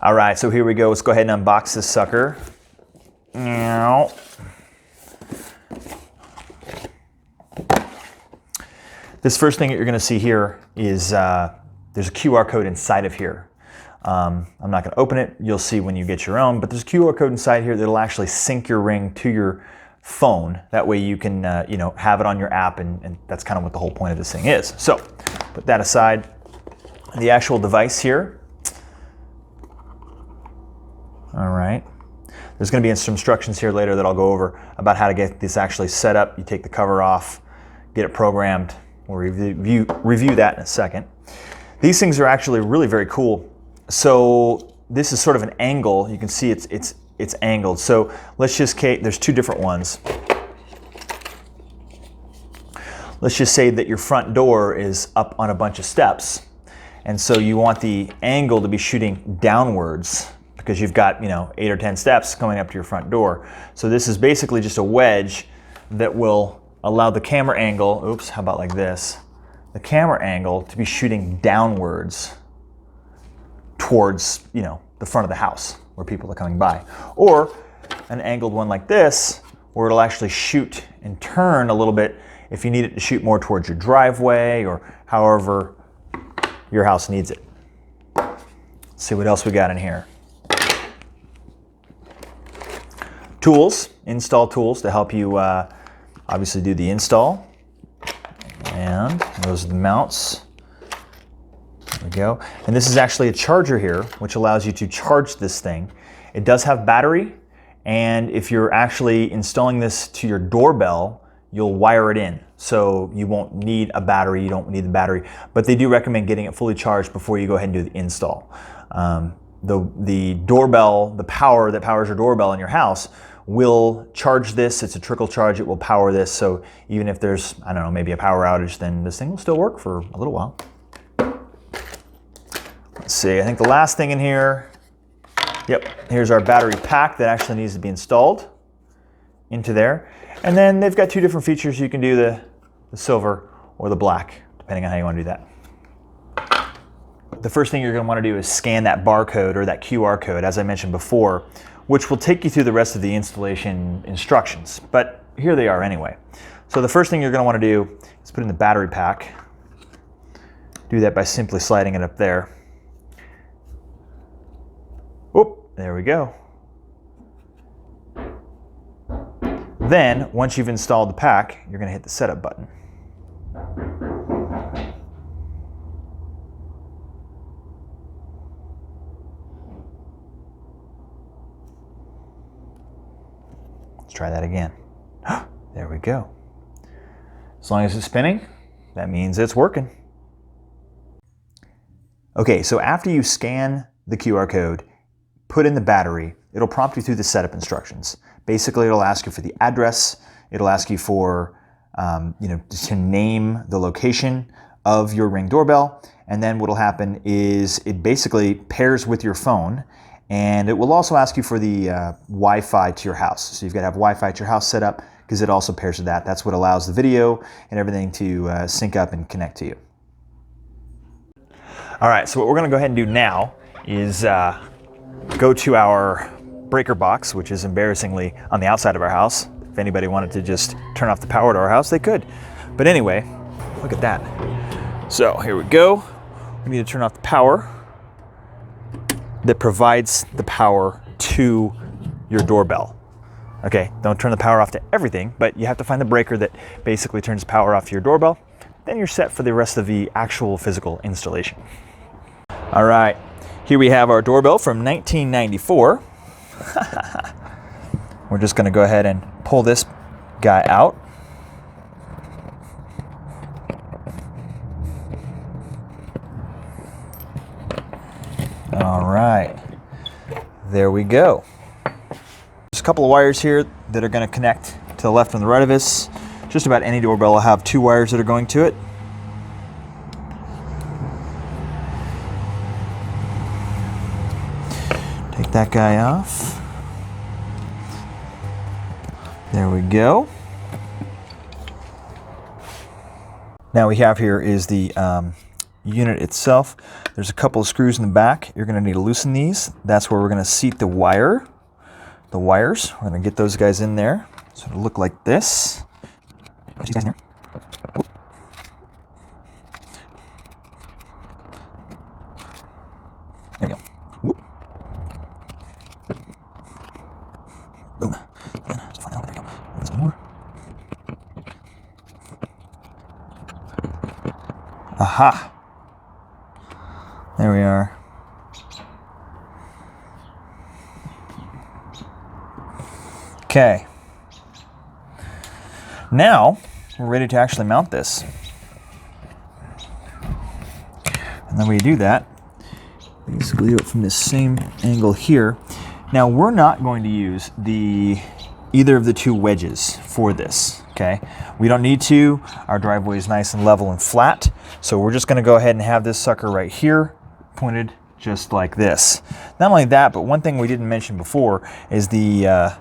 All right, so here we go. Let's go ahead and unbox this sucker. This first thing that you're going to see here is there's a QR code inside of here. I'm not going to open it. You'll see when you get your own, but there's a QR code inside here that'll actually sync your Ring to your phone. That way you can have it on your app, and that's kind of what the whole point of this thing is. So put that aside. The actual device here. All right. There's going to be some instructions here later that I'll go over about how to get this actually set up. You take the cover off, get it programmed. We'll review that in a second. These things are actually really very cool. So this is sort of an angle. You can see it's angled. So let's just, there's two different ones. Let's just say that your front door is up on a bunch of steps. And so you want the angle to be shooting downwards because you've got 8 or 10 steps coming up to your front door. So this is basically just a wedge that will allow the camera angle, oops, how about like this? The camera angle to be shooting downwards towards, the front of the house where people are coming by. Or an angled one like this, where it'll actually shoot and turn a little bit if you need it to shoot more towards your driveway or however your house needs it. Let's see what else we got in here. Tools, install tools to help you obviously do the install. And those are the mounts. There we go. And this is actually a charger here, which allows you to charge this thing. It does have battery, and if you're actually installing this to your doorbell, you'll wire it in. So you won't need a battery, you don't need the battery, but they do recommend getting it fully charged before you go ahead and do the install. The doorbell, the power that powers your doorbell in your house will charge this. It's a trickle charge, it will power this. So even if there's, I don't know, maybe a power outage, then this thing will still work for a little while. Let's see, I think the last thing in here, yep, here's our battery pack that actually needs to be installed into there. And then they've got two different features. You can do the silver or the black, depending on how you want to do that. The first thing you're going to want to do is scan that barcode or that QR code, as I mentioned before, which will take you through the rest of the installation instructions. But here they are anyway. So the first thing you're going to want to do is put in the battery pack. Do that by simply sliding it up there. Whoop, there we go. Then, once you've installed the pack, you're going to hit the setup button. Let's try that again. There we go. As long as it's spinning, that means it's working. Okay, so after you scan the QR code, put in the battery, it'll prompt you through the setup instructions. Basically, it'll ask you for the address. It'll ask you for, to name the location of your Ring doorbell. And then what'll happen is it basically pairs with your phone, and it will also ask you for the Wi-Fi to your house. So you've got to have Wi-Fi to your house set up because it also pairs with that. That's what allows the video and everything to sync up and connect to you. All right, so what we're going to go ahead and do now is go to our breaker box, which is embarrassingly on the outside of our house. If anybody wanted to just turn off the power to our house, they could. But anyway, look at that. So here we go. We need to turn off the power that provides the power to your doorbell. Okay, don't turn the power off to everything, but you have to find the breaker that basically turns the power off to your doorbell. Then you're set for the rest of the actual physical installation. All right, here we have our doorbell from 1994. We're just going to go ahead and pull this guy out. All right, there we go. There's a couple of wires here that are going to connect to the left and the right of us. Just about any doorbell will have two wires that are going to it. Take that guy off. There we go. Now we have here is the unit itself. There's a couple of screws in the back. You're going to need to loosen these. That's where we're going to seat the wires. We're going to get those guys in there. So it'll look like this. Put these guys in there. There we go. Whoop. Boom. There we go. There's some more. Aha! There we are. Okay. Now we're ready to actually mount this. And then we do that. Basically do it from this same angle here. Now we're not going to use either of the two wedges for this, okay? We don't need to. Our driveway is nice and level and flat. So we're just gonna go ahead and have this sucker right here pointed just like this. Not only that, but one thing we didn't mention before is there's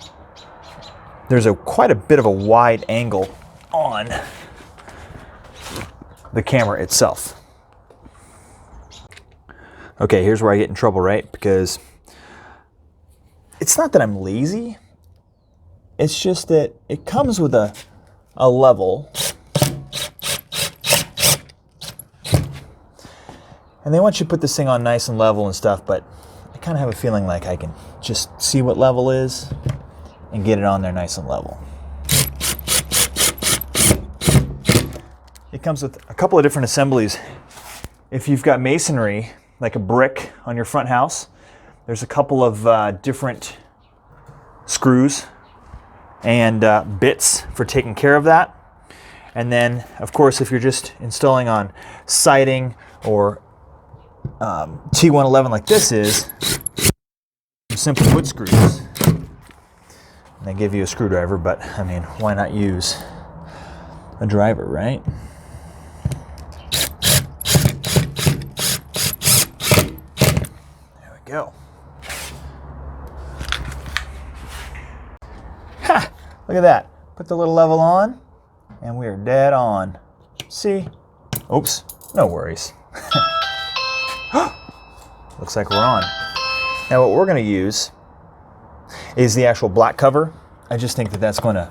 quite a bit of a wide angle on the camera itself. Okay, here's where I get in trouble, right? Because it's not that I'm lazy. It's just that it comes with a level. And they want you to put this thing on nice and level and stuff, but I kind of have a feeling like I can just see what level is and get it on there nice and level. It comes with a couple of different assemblies. If you've got masonry, like a brick on your front house, there's a couple of different screws and bits for taking care of that. And then, of course, if you're just installing on siding or T111 like this is, some simple wood screws. And they give you a screwdriver, but I mean, why not use a driver, right? There we go. Ha! Look at that. Put the little level on, and we are dead on. See? Oops, no worries. Looks like we're on. Now what we're going to use is the actual black cover. I just think that that's going to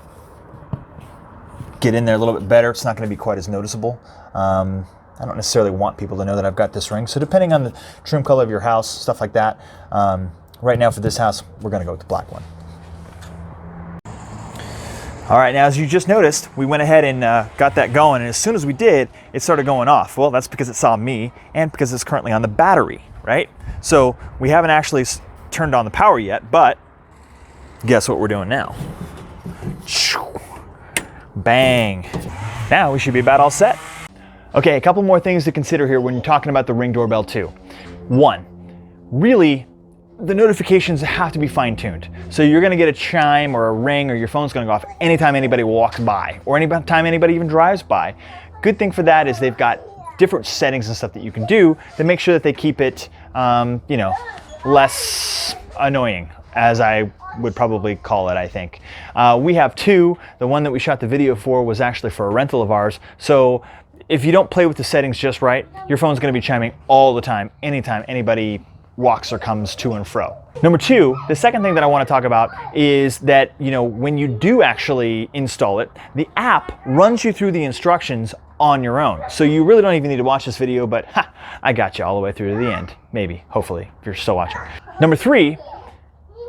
get in there a little bit better. It's not going to be quite as noticeable. I don't necessarily want people to know that I've got this ring. So depending on the trim color of your house, stuff like that, right now for this house, we're going to go with the black one. All right, now as you just noticed, we went ahead and got that going, and as soon as we did, it started going off. Well, that's because it saw me and because it's currently on the battery, right? So we haven't actually turned on the power yet, but guess what we're doing now? Bang. Now we should be about all set. Okay, a couple more things to consider here when you're talking about the Ring Doorbell 2. One, really, the notifications have to be fine-tuned. So you're gonna get a chime or a ring, or your phone's gonna go off anytime anybody walks by or anytime anybody even drives by. Good thing for that is they've got different settings and stuff that you can do to make sure that they keep it, you know, less annoying, as I would probably call it, I think. We have two. The one that we shot the video for was actually for a rental of ours. So if you don't play with the settings just right, your phone's gonna be chiming all the time, anytime anybody walks or comes to and fro. Number two, the second thing that I want to talk about is that, you know, when you do actually install it, the app runs you through the instructions on your own. So you really don't even need to watch this video, but I got you all the way through to the end. Maybe, hopefully, if you're still watching. Number three,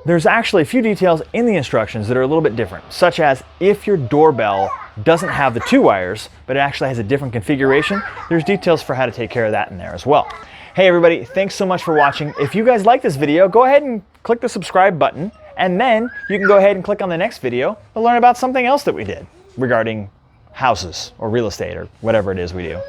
there's actually a few details in the instructions that are a little bit different, such as if your doorbell doesn't have the two wires, but it actually has a different configuration, there's details for how to take care of that in there as well. Hey everybody, thanks so much for watching. If you guys like this video, go ahead and click the subscribe button, and then you can go ahead and click on the next video to learn about something else that we did regarding houses or real estate or whatever it is we do.